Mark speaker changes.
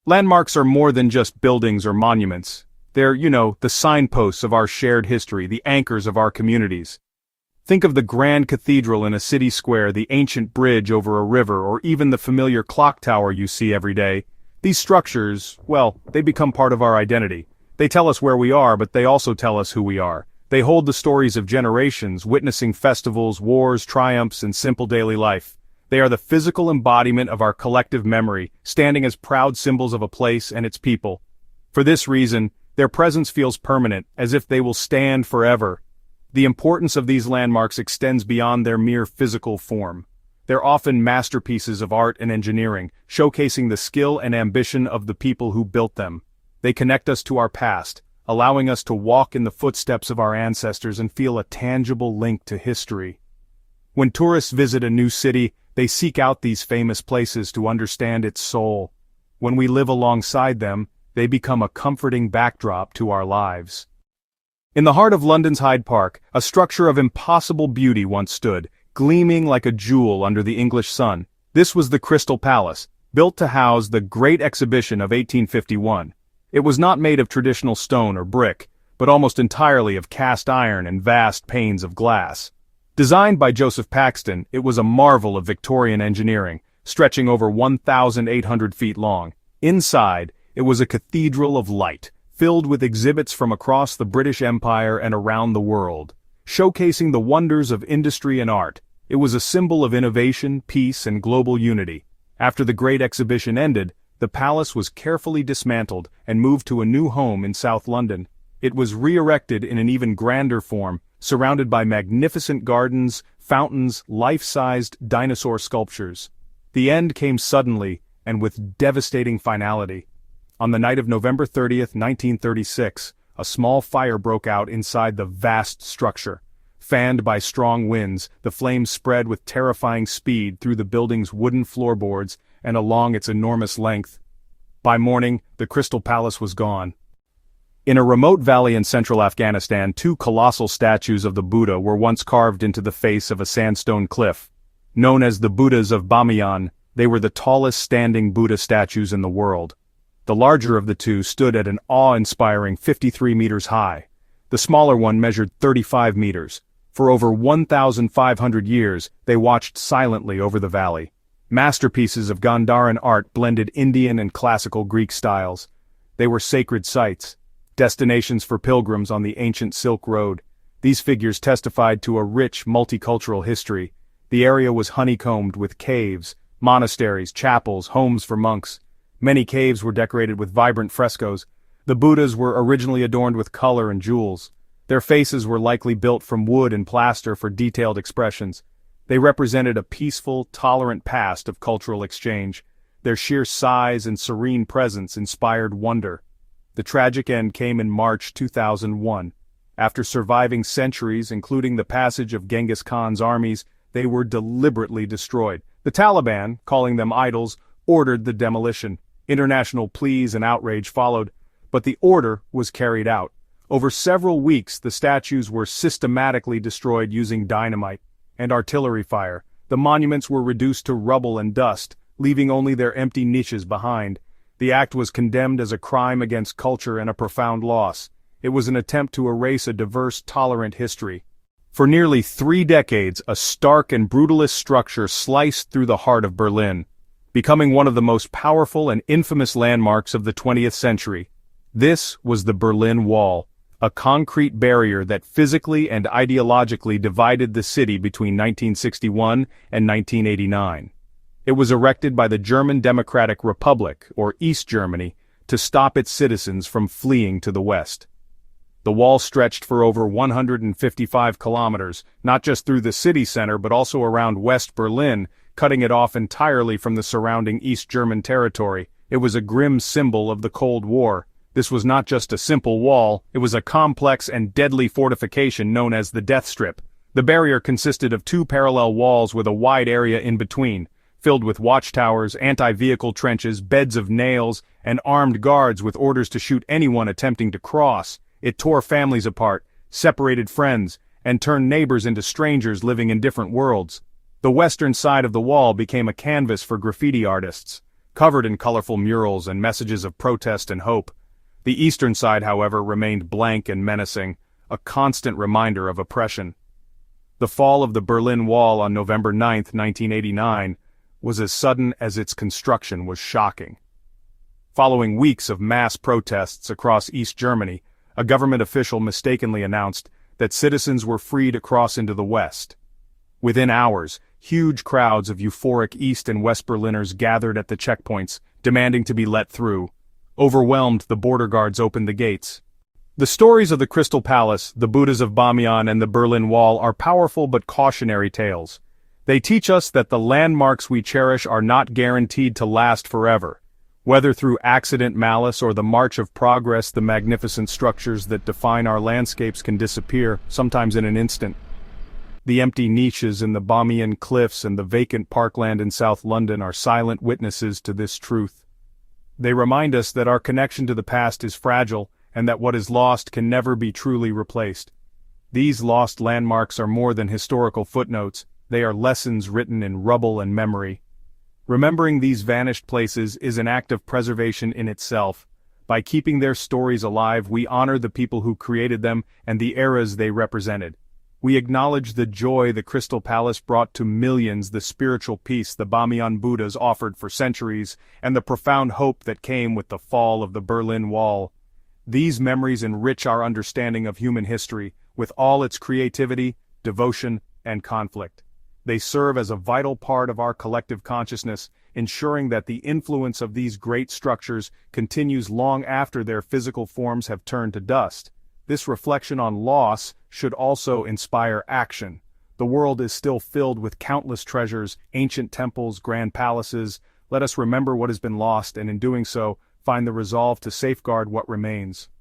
Speaker 1: Landmarks are more than just buildings or monuments. They're, the signposts of our shared history, the anchors of our communities. Think of the grand cathedral in a city square, the ancient bridge over a river, or even the familiar clock tower you see every day. These structures, well, they become part of our identity. They tell us where we are, but they also tell us who we are. They hold the stories of generations, witnessing festivals, wars, triumphs, and simple daily life. They are the physical embodiment of our collective memory, standing as proud symbols of a place and its people. For this reason, their presence feels permanent, as if they will stand forever. The importance of these landmarks extends beyond their mere physical form. They're often masterpieces of art and engineering, showcasing the skill and ambition of the people who built them. They connect us to our past, allowing us to walk in the footsteps of our ancestors and feel a tangible link to history. When tourists visit a new city, they seek out these famous places to understand its soul. When we live alongside them, they become a comforting backdrop to our lives. In the heart of London's Hyde Park, a structure of impossible beauty once stood, gleaming like a jewel under the English sun. This was the Crystal Palace, built to house the Great Exhibition of 1851. It was not made of traditional stone or brick, but almost entirely of cast iron and vast panes of glass. Designed by Joseph Paxton, it was a marvel of Victorian engineering, stretching over 1,800 feet long. Inside, it was a cathedral of light, filled with exhibits from across the British Empire and around the world. Showcasing the wonders of industry and art, it was a symbol of innovation, peace, and global unity. After the Great Exhibition ended, the palace was carefully dismantled and moved to a new home in South London. It was re-erected in an even grander form, surrounded by magnificent gardens, fountains, life-sized dinosaur sculptures. The end came suddenly and with devastating finality. On the night of November 30th, 1936, a small fire broke out inside the vast structure. Fanned by strong winds, the flames spread with terrifying speed through the building's wooden floorboards and along its enormous length. By morning, the Crystal Palace was gone. In a remote valley in central Afghanistan, two colossal statues of the Buddha were once carved into the face of a sandstone cliff. Known as the Buddhas of Bamiyan, they were the tallest standing Buddha statues in the world. The larger of the two stood at an awe-inspiring 53 meters high. The smaller one measured 35 meters. For over 1,500 years, they watched silently over the valley. Masterpieces of Gandharan art blended Indian and classical Greek styles. They were sacred sites, destinations for pilgrims on the ancient Silk Road. These figures testified to a rich multicultural history. The area was honeycombed with caves, monasteries, chapels, homes for monks. Many caves were decorated with vibrant frescoes. The Buddhas were originally adorned with color and jewels. Their faces were likely built from wood and plaster for detailed expressions. They represented a peaceful, tolerant past of cultural exchange. Their sheer size and serene presence inspired wonder. The tragic end came in March 2001. After surviving centuries, including the passage of Genghis Khan's armies, they were deliberately destroyed. The Taliban, calling them idols, ordered the demolition. International pleas and outrage followed, but the order was carried out. Over several weeks, the statues were systematically destroyed using dynamite and artillery fire. The monuments were reduced to rubble and dust, leaving only their empty niches behind. The act was condemned as a crime against culture and a profound loss. It was an attempt to erase a diverse, tolerant history. For nearly 3 decades, a stark and brutalist structure sliced through the heart of Berlin, becoming one of the most powerful and infamous landmarks of the 20th century. This was the Berlin Wall, a concrete barrier that physically and ideologically divided the city between 1961 and 1989. It was erected by the German Democratic Republic, or East Germany, to stop its citizens from fleeing to the west. The wall stretched for over 155 kilometers, not just through the city center but also around West Berlin, cutting it off entirely from the surrounding East German territory. It was a grim symbol of the Cold War. This was not just a simple wall, it was a complex and deadly fortification known as the Death Strip. The barrier consisted of 2 parallel walls with a wide area in between, filled with watchtowers, anti-vehicle trenches, beds of nails, and armed guards with orders to shoot anyone attempting to cross. It tore families apart, separated friends, and turned neighbors into strangers living in different worlds. The western side of the wall became a canvas for graffiti artists. covered in colorful murals and messages of protest and hope. The eastern side, however, remained blank and menacing, a constant reminder of oppression. The fall of the Berlin Wall on November 9, 1989, was as sudden as its construction was shocking. Following weeks of mass protests across East Germany, a government official mistakenly announced that citizens were free to cross into the West. Within hours, huge crowds of euphoric East and West Berliners gathered at the checkpoints, demanding to be let through. Overwhelmed, the border guards opened the gates. The stories of the Crystal Palace, the Buddhas of Bamiyan, and the Berlin Wall are powerful but cautionary tales. They teach us that the landmarks we cherish are not guaranteed to last forever. Whether through accident, malice, or the march of progress, the magnificent structures that define our landscapes can disappear, sometimes in an instant. The empty niches in the Bamiyan cliffs and the vacant parkland in South London are silent witnesses to this truth. They remind us that our connection to the past is fragile, and that what is lost can never be truly replaced. These lost landmarks are more than historical footnotes, they are lessons written in rubble and memory. Remembering these vanished places is an act of preservation in itself. By keeping their stories alive, we honor the people who created them and the eras they represented. We acknowledge the joy the Crystal Palace brought to millions, the spiritual peace the Bamiyan Buddhas offered for centuries, and the profound hope that came with the fall of the Berlin Wall. These memories enrich our understanding of human history, with all its creativity, devotion, and conflict. They serve as a vital part of our collective consciousness, ensuring that the influence of these great structures continues long after their physical forms have turned to dust. This reflection on loss should also inspire action. The world is still filled with countless treasures, ancient temples, grand palaces. Let us remember what has been lost and in doing so, find the resolve to safeguard what remains.